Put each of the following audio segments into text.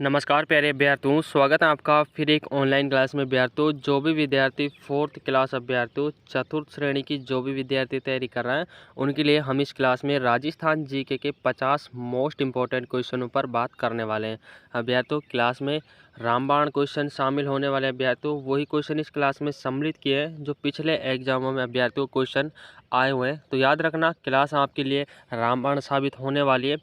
नमस्कार प्यारे अभ्यर्थियों, स्वागत है आपका फिर एक ऑनलाइन क्लास में। अभ्यर्थियों, जो भी विद्यार्थी 4th क्लास अभ्यर्थियों चतुर्थ श्रेणी की जो भी विद्यार्थी तैयारी कर रहे हैं उनके लिए हम इस क्लास में राजस्थान जीके के 50 मोस्ट इंपॉर्टेंट क्वेश्चनों पर बात करने वाले हैं। अभ्यर्थियों, क्लास में रामबाण क्वेश्चन शामिल होने वाले अभ्यर्थियों वही क्वेश्चन इस क्लास में सम्मिलित किए हैं जो पिछले एग्जामों में अभ्यर्थियों क्वेश्चन आए हुए हैं। तो याद रखना, क्लास आपके लिए रामबाण साबित होने वाली है।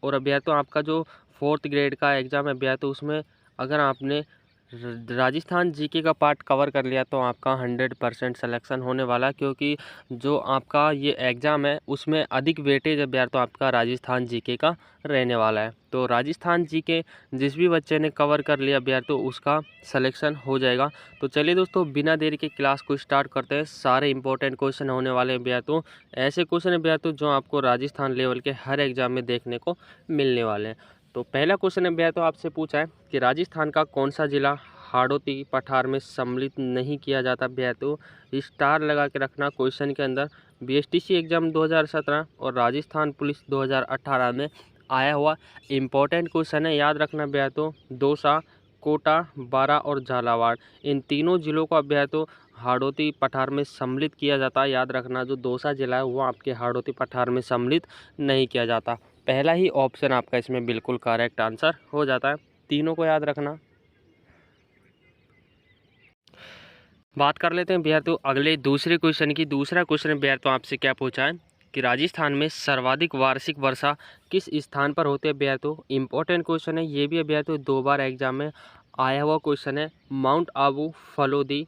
और अभ्यर्थियों, आपका जो 4th ग्रेड का एग्ज़ाम है अभ्यर्थियों, उसमें अगर आपने राजस्थान जीके का पार्ट कवर कर लिया तो आपका 100% सिलेक्शन होने वाला, क्योंकि जो आपका ये एग्ज़ाम है उसमें अधिक वेटेज अभ्यर्थियों आपका राजस्थान जीके का रहने वाला है। तो राजस्थान जीके जिस भी बच्चे ने कवर कर लिया अभ्यर्थियों उसका सिलेक्शन हो जाएगा। तो चलिए दोस्तों, बिना देरी के क्लास को स्टार्ट करते हैं। सारे इंपॉर्टेंट क्वेश्चन होने वाले हैं अभ्यर्थियों, ऐसे क्वेश्चन अभ्यर्थियों जो आपको राजस्थान लेवल के हर एग्ज़ाम में देखने को मिलने वाले हैं। तो पहला क्वेश्चन अभ्यर्थियों आपसे पूछा है कि राजस्थान का कौन सा जिला हाड़ौती पठार में सम्मिलित नहीं किया जाता अभ्यर्थियों। स्टार लगा के रखना क्वेश्चन के अंदर। बीएसटीसी एग्जाम 2017 और राजस्थान पुलिस 2018 में आया हुआ इंपॉर्टेंट क्वेश्चन है। याद रखना अभ्यर्थियों, दौसा, कोटा, बारा और झालावाड़, इन तीनों जिलों को अभ्यर्थियों हाड़ौती पठार में सम्मिलित किया जाता है। याद रखना, जो दौसा जिला है वो आपके हाड़ौती पठार में सम्मिलित नहीं किया जाता। पहला ही ऑप्शन आपका इसमें बिल्कुल करेक्ट आंसर हो जाता है। तीनों को याद रखना। बात कर लेते हैं अभ्यर्थियों अगले दूसरे क्वेश्चन की। दूसरा क्वेश्चन अभ्यर्थियों आपसे क्या पूछा है कि राजस्थान में सर्वाधिक वार्षिक वर्षा किस स्थान पर होते हैं अभ्यर्थियों। इंपॉर्टेंट क्वेश्चन है, ये भी अभ्यर्थियों 2 बार एग्जाम में आया हुआ क्वेश्चन है। माउंट आबू, फलोदी,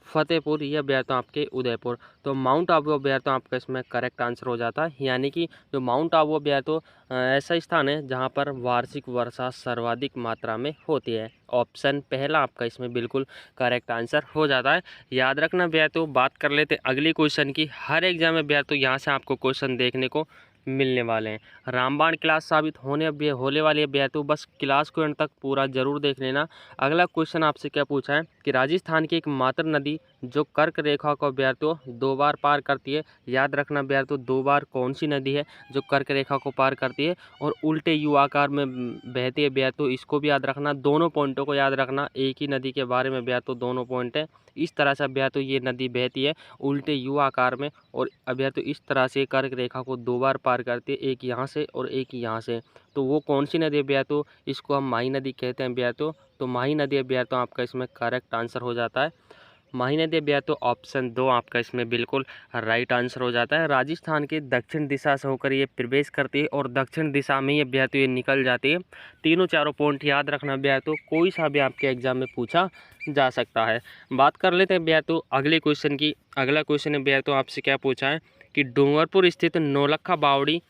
फतेहपुर, ये अभ्यर्थियों आपके उदयपुर। तो माउंट आबू अभ्यर्थियों आपका इसमें करेक्ट आंसर हो जाता है। यानी कि जो माउंट आबू अभ्यर्थियों ऐसा स्थान है जहां पर वार्षिक वर्षा सर्वाधिक मात्रा में होती है। ऑप्शन पहला आपका इसमें बिल्कुल करेक्ट आंसर हो जाता है। याद रखना अभ्यर्थियों। बात कर लेते हैं अगली क्वेश्चन की। हर एग्जाम में अभ्यर्थियों यहाँ से आपको क्वेश्चन देखने को मिलने वाले हैं। रामबाण क्लास साबित होने वाली अभ्यर्थियों, बस क्लास को अंत तक पूरा जरूर देख लेना। अगला क्वेश्चन आपसे क्या पूछा है कि राजस्थान की एकमात्र नदी जो कर्क रेखा को अभ्यर्थियों 2 बार पार करती है। याद रखना अभ्यर्थियों, 2 बार कौन सी नदी है जो कर्क रेखा को पार करती है और उल्टे यू आकार में बहती है अभ्यर्थियों, इसको भी याद रखना। दोनों पॉइंटों को याद रखना, एक ही नदी के बारे में अभ्यर्थियों दोनों पॉइंट है। इस तरह से अभ्यर्थियों ये नदी बहती है उल्टे यू आकार में, और अभ्यर्थियों इस तरह से कर्क रेखा को 2 बार पार करती है, एक यहाँ से और एक यहाँ से। तो वो कौन सी नदी अभ्यर्थियों, इसको हम माही नदी कहते हैं अभ्यर्थियों। तो माही नदी अभ्यर्थियों आपका इसमें करेक्ट आंसर हो जाता है। माही नदी अभ्यर्थियों ऑप्शन 2 आपका इसमें बिल्कुल राइट आंसर हो जाता है। राजस्थान के दक्षिण दिशा से होकर ये प्रवेश करती है और दक्षिण दिशा में ये अभ्यर्थियों ये निकल जाती है। तीनों चारों पॉइंट याद रखना अभ्यर्थियों, कोई सा भी आपके एग्जाम में पूछा जा सकता है। बात कर लेते हैं अभ्यर्थियों अगले क्वेश्चन की। अगला क्वेश्चन अभ्यर्थियों आपसे क्या पूछा है कि डूंगरपुर स्थित नौलखा बावड़ी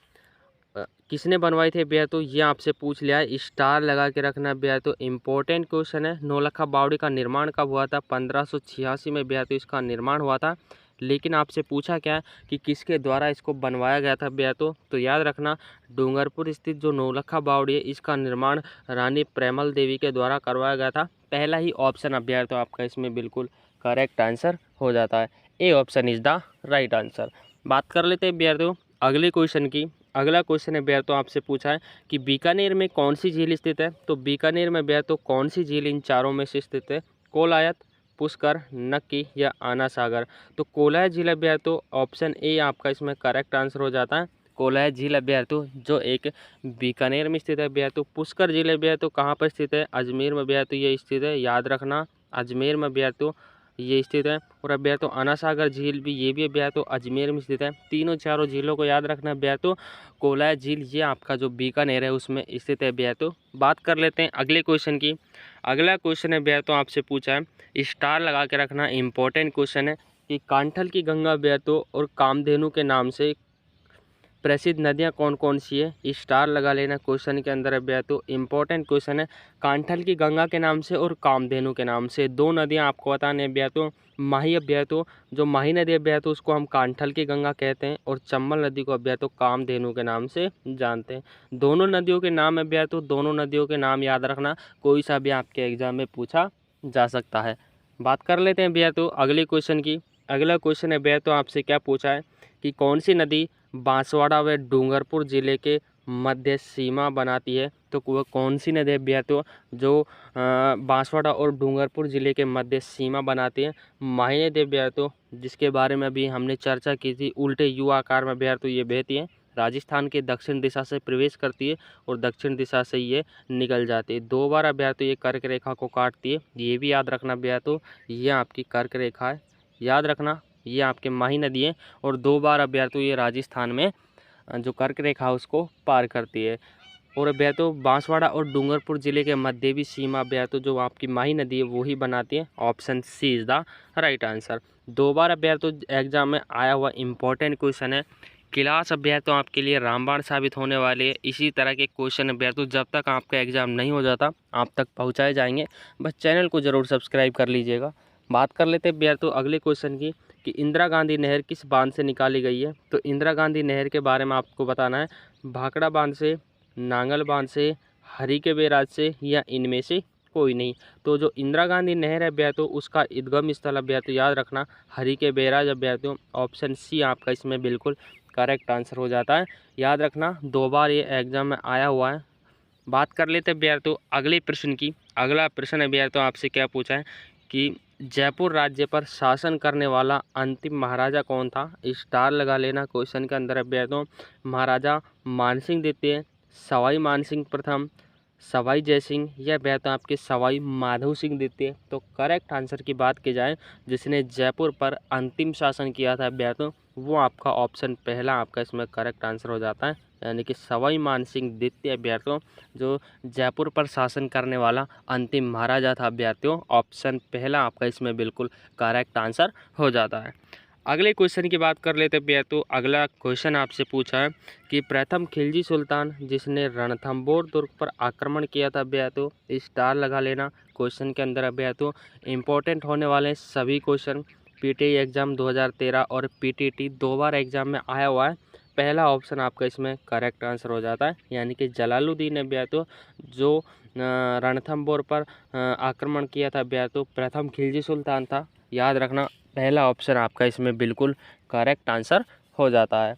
किसने बनवाई थी अभ्यर्थियों, ये आपसे पूछ लिया है। स्टार लगा के रखना अभ्यर्थियों, इंपॉर्टेंट क्वेश्चन है। नौलखा बावड़ी का निर्माण कब हुआ था? 1586 में अभ्यर्थियों इसका निर्माण हुआ था। लेकिन आपसे पूछा क्या है कि किसके द्वारा इसको बनवाया गया था अभ्यर्थियों। तो याद रखना, डूंगरपुर स्थित जो नौलखा बावड़ी है इसका निर्माण रानी प्रेमल देवी के द्वारा करवाया गया था। पहला ही ऑप्शन अभ्यर्थियों आपका इसमें बिल्कुल करेक्ट आंसर हो जाता है। A option is the right answer. बात कर लेते हैं अभ्यर्थियों अगले क्वेश्चन की। अगला क्वेश्चन है अभ्यर्थियों आपसे पूछा है कि बीकानेर में कौन सी झील स्थित है। तो बीकानेर में अभ्यर्थियों कौन सी झील इन चारों में से स्थित है? कोलायत, पुष्कर, नक्की या आना सागर। तो कोलायत झील अभ्यर्थियों ऑप्शन ए आपका इसमें करेक्ट आंसर हो जाता है। कोलायत झील अभ्यर्थियों जो एक बीकानेर में स्थित है अभ्यर्थियों। पुष्कर झील अभ्यर्थियों कहाँ पर स्थित है? अजमेर में अभ्यर्थियों ये स्थित है। याद रखना, अजमेर में अभ्यर्थियों ये स्थित है। और अभ्यर्थियों आना सागर झील भी, ये भी अभ्यर्थियों अजमेर में स्थित है। तीनों चारों झीलों को याद रखना अभ्यर्थियों। कोलायत झील ये आपका जो बीकानेर है उसमें स्थित है अभ्यर्थियों। बात कर लेते हैं अगले क्वेश्चन की। अगला क्वेश्चन है अभ्यर्थियों आपसे पूछा है, स्टार लगा के रखना, इंपॉर्टेंट क्वेश्चन है कि कांठल की गंगा अभ्यर्थियों और कामधेनु के नाम से प्रसिद्ध नदियां कौन कौन सी है? स्टार लगा लेना क्वेश्चन के अंदर अभ्यर्थियों, इंपॉर्टेंट क्वेश्चन है। कांठल की गंगा के नाम से और कामधेनु के नाम से दो नदियां आपको बताने अभ्यर्थियों। माही अभ्यर्थियों, जो माही नदी अभ्यर्थियों उसको हम कांठल की गंगा कहते हैं, और चंबल नदी को अभ्यर्थियों कामधेनु के नाम से जानते हैं। दोनों नदियों के नाम अभ्यर्थियों, दोनों नदियों के नाम याद रखना, कोई सा भी आपके एग्जाम में पूछा जा सकता है। बात कर लेते हैं अभ्यर्थियों अगले क्वेश्चन की। अगला क्वेश्चन अभ्यर्थियों आपसे क्या पूछा है कि कौन सी नदी बांसवाड़ा व डूंगरपुर जिले के मध्य सीमा बनाती है, तो वह कौन सी नदी है विद्यार्थियों जो बांसवाड़ा और डूंगरपुर ज़िले के मध्य सीमा बनाती है? माही नदी विद्यार्थियों, जिसके बारे में अभी हमने चर्चा की थी, उल्टे यू आकार में विद्यार्थियों ये बहती है, राजस्थान के दक्षिण दिशा से प्रवेश करती है और दक्षिण दिशा से ये निकल जाती है। 2 बार अभ्यर्थियों ये कर्क रेखा को काटती है, ये भी याद रखना अभ्यर्थियों, ये आपकी कर्क रेखा है, याद रखना, ये आपके माही नदी है और 2 बार अभ्यर्थियों ये राजस्थान में जो कर्क रेखा उसको पार करती है। और अभ्यर्थियों बांसवाड़ा और डूंगरपुर जिले के मध्य भी सीमा अभ्यर्थियों जो आपकी माही नदी है वो ही बनाती है। Option C is the right answer. 2 बार अभ्यर्थियों एग्जाम में आया हुआ इम्पोर्टेंट क्वेश्चन है। क्लास अभ्यर्थियों आपके लिए रामबाण साबित होने वाले है। इसी तरह के क्वेश्चन अभ्यर्थियों जब तक आपका एग्ज़ाम नहीं हो जाता आप तक पहुँचाए जाएंगे, बस चैनल को ज़रूर सब्सक्राइब कर लीजिएगा। बात कर लेते हैं अभ्यर्थियों अगले क्वेश्चन की कि इंदिरा गांधी नहर किस बांध से निकाली गई है? तो इंदिरा गांधी नहर के बारे में आपको बताना है, भाखड़ा बांध से, नांगल बांध से, हरी के बैराज से या इनमें से कोई नहीं। तो जो इंदिरा गांधी नहर है अभ्यर्थियों उसका उद्गम स्थल अभ्यर्थियों याद रखना हरी के बैराज अभ्यर्थियों। ऑप्शन सी आपका इसमें बिल्कुल करेक्ट आंसर हो जाता है, याद रखना, 2 बार ये एग्जाम में आया हुआ है। बात कर लेते हैं अभ्यर्थियों अगले प्रश्न की। अगला प्रश्न अभ्यर्थियों आपसे क्या पूछा है कि जयपुर राज्य पर शासन करने वाला अंतिम महाराजा कौन था? स्टार लगा लेना क्वेश्चन के अंदर अभ्यर्थियों। महाराजा मानसिंह द्वितीय, सवाई मानसिंह प्रथम, सवाई जयसिंह या अभ्यर्थियों आपके सवाई माधो सिंह द्वितीय। तो करेक्ट आंसर की बात की जाए जिसने जयपुर पर अंतिम शासन किया था अभ्यर्थियों वो आपका ऑप्शन पहला आपका इसमें करेक्ट आंसर हो जाता है, यानी कि सवाई मानसिंह द्वितीय अभ्यर्थियों जो जयपुर पर शासन करने वाला अंतिम महाराजा था अभ्यर्थियों। ऑप्शन पहला आपका इसमें बिल्कुल करेक्ट आंसर हो जाता है। अगले क्वेश्चन की बात कर लेते अभ्यर्थियों। अगला क्वेश्चन आपसे पूछा है कि प्रथम खिलजी सुल्तान जिसने रणथंबोर दुर्ग पर आक्रमण किया था अभ्यर्थियों। स्टार लगा लेना क्वेश्चन के अंदर अभ्यर्थियों। इंपॉर्टेंट होने वाले सभी क्वेश्चन पीटीआई एग्जाम 2013 और पीटीटी 2 बार एग्जाम में आया हुआ है। पहला ऑप्शन आपका इसमें करेक्ट आंसर हो जाता है, यानी कि जलालुद्दीन अभ्यर्थियों जो रणथंबोर पर आक्रमण किया था अभ्यर्थियों प्रथम खिलजी सुल्तान था, याद रखना पहला ऑप्शन आपका इसमें बिल्कुल करेक्ट आंसर हो जाता है।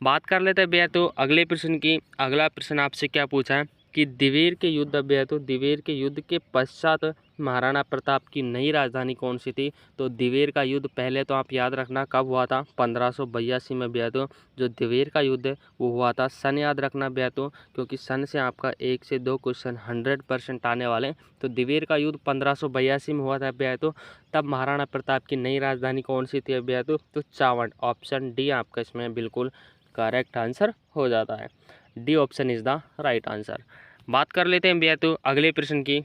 बात कर लेते हैं अभ्यर्थियों अगले प्रश्न की। अगला प्रश्न आपसे क्या पूछा है कि दिवेर के युद्ध अभ्यर्थियों दिवेर के युद्ध के पश्चात महाराणा प्रताप की नई राजधानी कौन सी थी? तो दिवेर का युद्ध पहले तो आप याद रखना कब हुआ था, 1582 में अभ्यर्थियों। जो दिवेर का युद्ध है वो हुआ था, सन याद रखना अभ्यर्थियों, क्योंकि सन से आपका 1 से 2 क्वेश्चन 100% आने वाले हैं। तो दिवेर का युद्ध 1582 में हुआ था अभ्यर्थियों। तब महाराणा प्रताप की नई राजधानी कौन सी थी अभ्यर्थियों? तो चावंड। ऑप्शन डी आपका इसमें बिल्कुल करेक्ट आंसर हो जाता है, D option is the right answer. बात कर लेते हैं अभ्यर्थियों अगले प्रश्न की।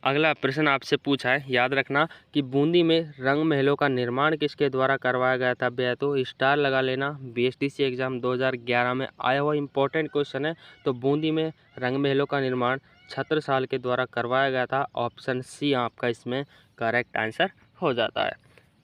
अगला प्रश्न आपसे पूछा है, याद रखना कि बूंदी में रंग महलों का निर्माण किसके द्वारा करवाया गया था अभ्यर्थियों। स्टार लगा लेना, बीएसटीसी एग्जाम 2011 में आया हुआ इंपॉर्टेंट क्वेश्चन है। तो बूंदी में रंग महलों का निर्माण छत्रसाल के द्वारा करवाया गया था। ऑप्शन सी आपका इसमें करेक्ट आंसर हो जाता है।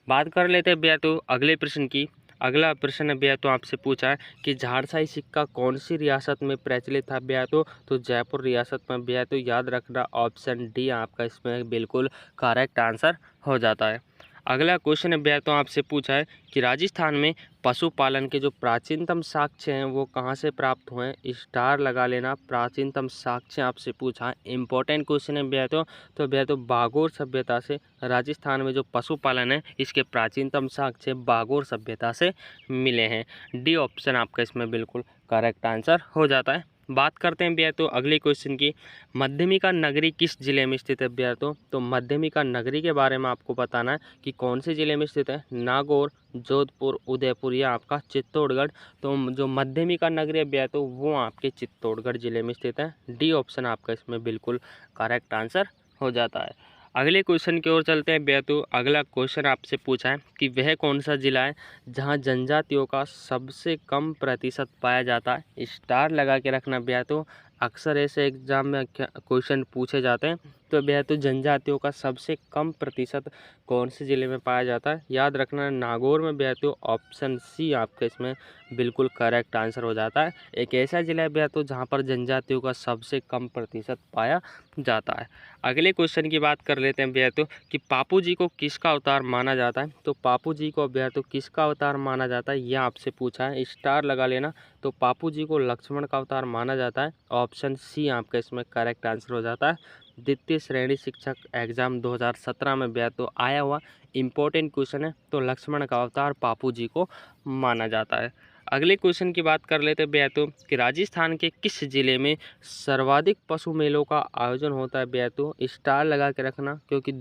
बात कर लेते हैं अभ्यर्थियों अगले प्रश्न की। अगला प्रश्न अभ्यर्थियों आपसे पूछा है कि झाड़साई सिक्का कौन सी रियासत में प्रचलित था अभ्यर्थियों? तो जयपुर रियासत में अभ्यर्थियों, याद रखना ऑप्शन डी आपका इसमें बिल्कुल करेक्ट आंसर हो जाता है। अगला क्वेश्चन अभ्यर्थियों आपसे पूछा है कि राजस्थान में पशुपालन के जो प्राचीनतम साक्ष्य हैं वो कहाँ से प्राप्त हुए हैं? स्टार लगा लेना, प्राचीनतम साक्ष्य आपसे पूछा है, इंपॉर्टेंट क्वेश्चन है अभ्यर्थियों। तो अभ्यर्थियों बागोर सभ्यता से राजस्थान में जो पशुपालन है इसके प्राचीनतम साक्ष्य बागोर सभ्यता से मिले हैं। डी ऑप्शन आपका इसमें बिल्कुल करेक्ट आंसर हो जाता है। बात करते हैं अभ्यर्थियों अगले क्वेश्चन की। मध्यमिका नगरी किस जिले में स्थित है अभ्यर्थियों? तो मध्यमिका नगरी के बारे में आपको बताना है कि कौन से जिले में स्थित है, नागौर, जोधपुर, उदयपुर या आपका चित्तौड़गढ़। तो जो मध्यमिका नगरी अभ्यर्थियों वो आपके चित्तौड़गढ़ जिले में स्थित है। डी ऑप्शन आपका इसमें बिल्कुल करेक्ट आंसर हो जाता है। अगले क्वेश्चन की ओर चलते हैं अभ्यर्थियों। अगला क्वेश्चन आपसे पूछा है कि वह कौन सा जिला है जहां जनजातियों का सबसे कम प्रतिशत पाया जाता है? स्टार लगा के रखना अभ्यर्थियों, अक्सर ऐसे एग्जाम में क्वेश्चन पूछे जाते हैं। तो बेहद जनजातियों का सबसे कम प्रतिशत कौन से ज़िले में पाया जाता है? याद रखना नागौर में बेहद ऑप्शन सी आपका इसमें बिल्कुल करेक्ट आंसर हो जाता है। एक ऐसा ज़िला है बेहद जहाँ पर जनजातियों का सबसे कम प्रतिशत पाया जाता है। अगले क्वेश्चन की बात कर लेते हैं बेहद कि पापू जी को किसका अवतार माना जाता है? तो पापू जी को बेहद किसका अवतार माना जाता है यह आपसे पूछा है, स्टार लगा लेना। तो पापू जी को लक्ष्मण का अवतार माना जाता है। ऑप्शन सी आपका इसमें करेक्ट आंसर हो जाता है। द्वितीय श्रेणी शिक्षक एग्जाम 2017 में बेहद आया हुआ इम्पोर्टेंट क्वेश्चन है। तो लक्ष्मण का अवतार पापू जी को माना जाता है। अगले क्वेश्चन की बात कर लेते हैं बेहद कि राजस्थान के किस जिले में सर्वाधिक पशु मेलों का आयोजन होता है? बेहद स्टार लगा के रखना, क्योंकि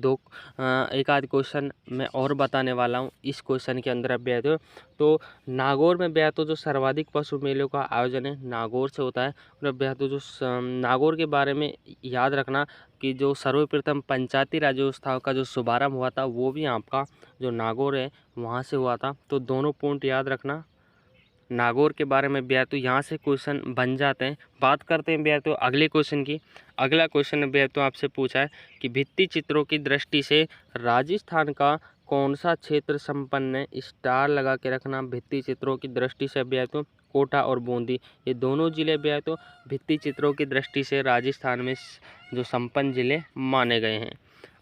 एक आध क्वेश्चन मैं और बताने वाला हूँ इस क्वेश्चन के अंदर बेहद। तो नागौर में बेहद जो सर्वाधिक पशु मेलों का आयोजन है नागौर से होता है। और बेहद जो नागौर के बारे में याद रखना कि जो सर्वप्रथम पंचायती राज व्यवस्था का जो शुभारंभ हुआ था वो भी आपका जो नागौर है वहाँ से हुआ था। तो दोनों पॉइंट याद रखना नागौर के बारे में बेहद। तो यहाँ से क्वेश्चन बन जाते हैं। बात करते हैं बेहद अगले क्वेश्चन की। अगला क्वेश्चन बेहद आपसे पूछा है कि भित्ति चित्रों की दृष्टि से राजस्थान का कौन सा क्षेत्र संपन्न है? स्टार लगा के रखना। भित्ति चित्रों की दृष्टि से बेहद कोटा और बूंदी ये दोनों जिले बेहद भित्ति चित्रों की दृष्टि से राजस्थान में जो संपन्न जिले माने गए हैं।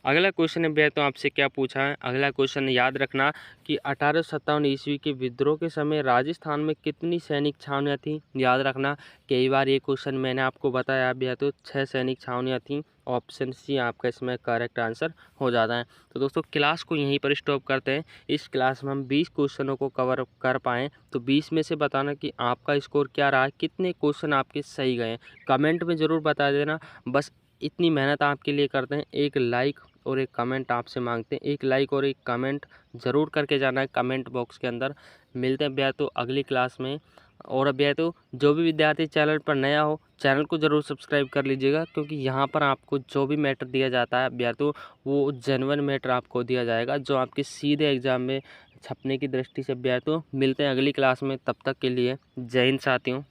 अगला क्वेश्चन है भैया तो आपसे क्या पूछा है? अगला क्वेश्चन याद रखना कि 1857 ईस्वी के विद्रोह के समय राजस्थान में कितनी सैनिक छावनियाँ थीं? याद रखना कई बार ये क्वेश्चन मैंने आपको बताया भैया तो 6 सैनिक छावनियाँ थीं। ऑप्शन सी आपका इसमें करेक्ट आंसर हो जाता है। तो दोस्तों क्लास को यहीं पर स्टॉप करते हैं। इस क्लास में हम 20 क्वेश्चनों को कवर कर पाएँ तो 20 में से बताना कि आपका स्कोर क्या रहा है, कितने क्वेश्चन आपके सही गए। कमेंट में ज़रूर बता देना। बस इतनी मेहनत आपके लिए करते हैं। एक लाइक और एक कमेंट आपसे मांगते हैं। एक लाइक और एक कमेंट ज़रूर करके जाना है कमेंट बॉक्स के अंदर। मिलते हैं भैया तो अगली क्लास में। और भैया तो जो भी विद्यार्थी चैनल पर नया हो चैनल को ज़रूर सब्सक्राइब कर लीजिएगा, क्योंकि यहाँ पर आपको जो भी मैटर दिया जाता है भैया तो वो जेन्युइन मैटर आपको दिया जाएगा जो आपके सीधे एग्ज़ाम में छपने की दृष्टि से भैया तो मिलते हैं अगली क्लास में। तब तक के लिए जय हिंद साथियों।